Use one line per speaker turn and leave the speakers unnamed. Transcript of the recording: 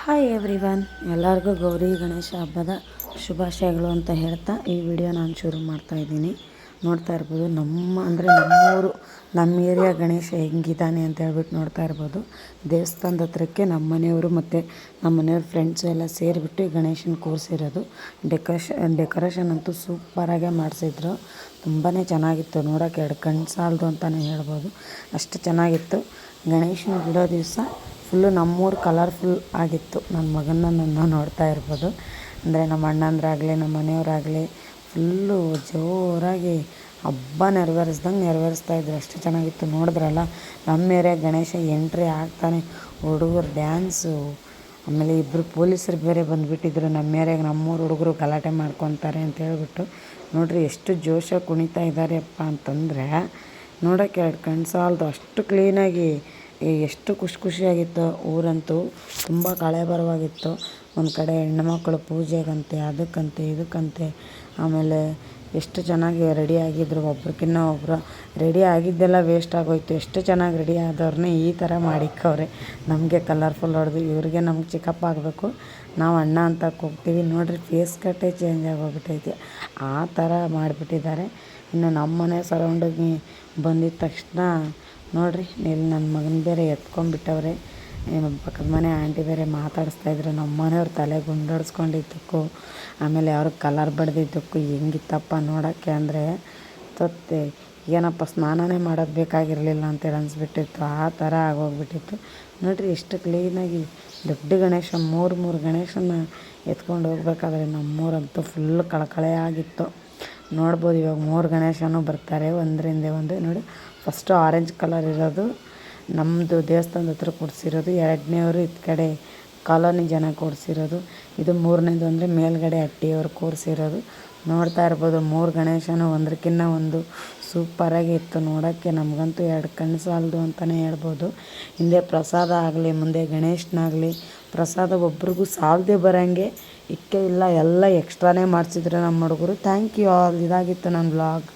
Hi everyone, ಎಲ್ಲರಿಗೂ ಗೌರಿ ಗಣೇಶ ಹಬ್ಬದ ಶುಭಾಶಯಗಳು ಅಂತ ಹೇಳ್ತಾ ಈ ವಿಡಿಯೋ ನಾನು ಶುರು ಮಾಡ್ತಾಯಿದ್ದೀನಿ. ನೋಡ್ತಾ ಇರ್ಬೋದು ನಮ್ಮೂರು ನಮ್ಮ ಏರಿಯಾ ಗಣೇಶ ಹೆಂಗಿದ್ದಾನೆ ಅಂತ ಹೇಳ್ಬಿಟ್ಟು ನೋಡ್ತಾ ಇರ್ಬೋದು. ದೇವಸ್ಥಾನದ ಹತ್ರಕ್ಕೆ ನಮ್ಮ ಮನೆಯವರು ಮತ್ತು ನಮ್ಮ ಮನೆಯವ್ರ ಫ್ರೆಂಡ್ಸು ಎಲ್ಲ ಸೇರಿಬಿಟ್ಟು ಗಣೇಶನ ಕೂರಿಸಿರೋದು. ಡೆಕೋರೇಷನ್ ಅಂತೂ ಸೂಪರಾಗೆ ಮಾಡಿಸಿದ್ರು. ತುಂಬಾ ಚೆನ್ನಾಗಿತ್ತು, ನೋಡೋಕ್ಕೆ ಎರಡು ಕಣ್ಣು ಸಾಲದು ಅಂತಲೇ ಹೇಳ್ಬೋದು, ಅಷ್ಟು ಚೆನ್ನಾಗಿತ್ತು. ಗಣೇಶನ ಬಿಡೋ ದಿವಸ ಫುಲ್ಲು ನಮ್ಮೂರು ಕಲರ್ಫುಲ್ ಆಗಿತ್ತು. ನನ್ನ ಮಗನನ್ನು ನೋಡ್ತಾ ಇರ್ಬೋದು. ಅಂದರೆ ನಮ್ಮ ಅಣ್ಣಂದ್ರಾಗಲಿ ನಮ್ಮ ಮನೆಯವರಾಗಲಿ ಫುಲ್ಲು ಜೋರಾಗಿ ಹಬ್ಬ ನೆರವೇರಿಸ್ತಾಯಿದ್ರು. ಅಷ್ಟು ಚೆನ್ನಾಗಿತ್ತು. ನೋಡಿದ್ರಲ್ಲ, ನಮ್ಮ ಏರಿಯಾ ಗಣೇಶ ಎಂಟ್ರಿ ಆಗ್ತಾನೆ ಹುಡುಗರು ಡ್ಯಾನ್ಸು, ಆಮೇಲೆ ಇಬ್ಬರು ಪೊಲೀಸರು ಬೇರೆ ಬಂದುಬಿಟ್ಟಿದ್ರು. ನಮ್ಮ ಏರಿಯಾಗೆ ನಮ್ಮೂರು ಹುಡುಗರು ಗಲಾಟೆ ಮಾಡ್ಕೊತಾರೆ ಅಂತ ಹೇಳ್ಬಿಟ್ಟು ನೋಡಿರಿ ಎಷ್ಟು ಜೋಶಾಗಿ ಕುಣಿತಾ ಇದ್ದಾರೆಪ್ಪ ಅಂತಂದರೆ ನೋಡೋಕ್ಕೆ ಎರಡು ಕಣ್ಣು ಸಾಲದು, ಅಷ್ಟು ಕ್ಲೀನಾಗಿ ಎಷ್ಟು ಖುಷಿಯಾಗಿತ್ತು. ಊರಂತೂ ತುಂಬ ಕಳೆಬರವಾಗಿತ್ತು. ಒಂದು ಕಡೆ ಹೆಣ್ಮಕ್ಳು ಪೂಜೆಗಂತೆ ಅದಕ್ಕಂತೆ ಇದಕ್ಕಂತೆ, ಆಮೇಲೆ ಎಷ್ಟು ಚೆನ್ನಾಗಿ ರೆಡಿ ಆಗಿದ್ರು. ಒಬ್ರಿಗಿನ್ನ ಒಬ್ಬರು ರೆಡಿ ಆಗಿದ್ದೆಲ್ಲ ವೇಸ್ಟ್ ಆಗೋಯ್ತು. ಎಷ್ಟು ಚೆನ್ನಾಗಿ ರೆಡಿ ಆದವ್ರನ್ನೇ ಈ ಥರ ಮಾಡಿಕ್ಕವ್ರೆ. ನಮಗೆ ಕಲರ್ಫುಲ್ ಹೊಡೆದು ಇವ್ರಿಗೆ ನಮ್ಗೆ ಚಿಕ್ಕಪ್ಪ ಆಗಬೇಕು, ನಾವು ಅಣ್ಣ ಅಂತ ಹೋಗ್ತೀವಿ. ನೋಡಿರಿ ಫೇಸ್ ಕಟ್ಟೇ ಚೇಂಜ್ ಆಗೋಗ್ಬಿಟ್ಟೈತಿ, ಆ ಥರ ಮಾಡಿಬಿಟ್ಟಿದ್ದಾರೆ. ಇನ್ನು ನಮ್ಮ ಮನೆ ಸರೌಂಡಿಗೆ ಬಂದಿದ್ದ ತಕ್ಷಣ ನೋಡಿರಿ, ಇಲ್ಲಿ ನನ್ನ ಮಗನ ಬೇರೆ ಎತ್ಕೊಂಡ್ಬಿಟ್ಟವ್ರೆ. ಪಕ್ಕದ ಮನೆ ಆಂಟಿ ಬೇರೆ ಮಾತಾಡಿಸ್ತಾಯಿದ್ರು. ನಮ್ಮ ಮನೆಯವ್ರ ತಲೆ ಗುಂಡಾಡಿಸ್ಕೊಂಡಿದ್ದಕ್ಕೂ ಆಮೇಲೆ ಅವ್ರಿಗೆ ಕಲರ್ ಬಡ್ದಿದ್ದಕ್ಕೂ ಹೆಂಗಿತ್ತಪ್ಪ ನೋಡೋಕ್ಕೆ ಅಂದರೆ ತೊತ್ತೆ ಏನಪ್ಪ ಸ್ನಾನನೇ ಮಾಡೋದು ಬೇಕಾಗಿರಲಿಲ್ಲ ಅಂತೇಳಿ ಅನಿಸ್ಬಿಟ್ಟಿತ್ತು. ಆ ಥರ ಆಗೋಗ್ಬಿಟ್ಟಿತ್ತು. ನೋಡಿರಿ ಎಷ್ಟು ಕ್ಲೀನಾಗಿ ದೊಡ್ಡ ಗಣೇಶ ಮೂರು ಗಣೇಶನ ಎತ್ಕೊಂಡು ಹೋಗ್ಬೇಕಾದ್ರೆ ನಮ್ಮೂರಂತೂ ಫುಲ್ ಕಳಕಳೆ ಆಗಿತ್ತು. ನೋಡ್ಬೋದು, ಇವಾಗ 3 ಗಣೇಶನೂ ಬರ್ತಾರೆ ಒಂದರಿಂದ ಒಂದು. ನೋಡಿ, ಫಸ್ಟು ಆರೆಂಜ್ ಕಲರ್ ಇರೋದು ನಮ್ಮದು ದೇವಸ್ಥಾನದ ಹತ್ರ ಕೊಡಿಸಿರೋದು, 2ನೇವರು ಈ ಕಡೆ ಕಾಲೋನಿ ಜನ ಕೊಡಿಸಿರೋದು, ಇದು 3ನೇದು ಅಂದರೆ ಮೇಲ್ಗಡೆ ಹಟ್ಟಿಯವರು ಕೂರಿಸಿರೋದು. ನೋಡ್ತಾ ಇರ್ಬೋದು 3 ಗಣೇಶನೂ ಒಂದಕ್ಕಿಂತ ಒಂದು ಸೂಪರಾಗಿ ಇತ್ತು. ನೋಡೋಕ್ಕೆ ನಮಗಂತೂ ಎರಡು ಕಣ್ಣು ಸಾಲದು ಅಂತಲೇ ಹೇಳ್ಬೋದು. ಹಿಂದೆ ಪ್ರಸಾದ ಆಗಲಿ ಮುಂದೆ ಗಣೇಶನಾಗಲಿ ಪ್ರಸಾದ ಒಬ್ರಿಗೂ ಸಾಲದೆ ಬರೋಂಗೆ ಇಷ್ಟೇ ಇಲ್ಲ, ಎಲ್ಲ ಎಕ್ಸ್ಟ್ರಾನೇ ಮಾಡಿಸಿದ್ರು ನಮ್ಮ ಹುಡುಗರು. Thank you all. ಇದಾಗಿತ್ತು ನನ್ನ ವ್ಲಾಗ್.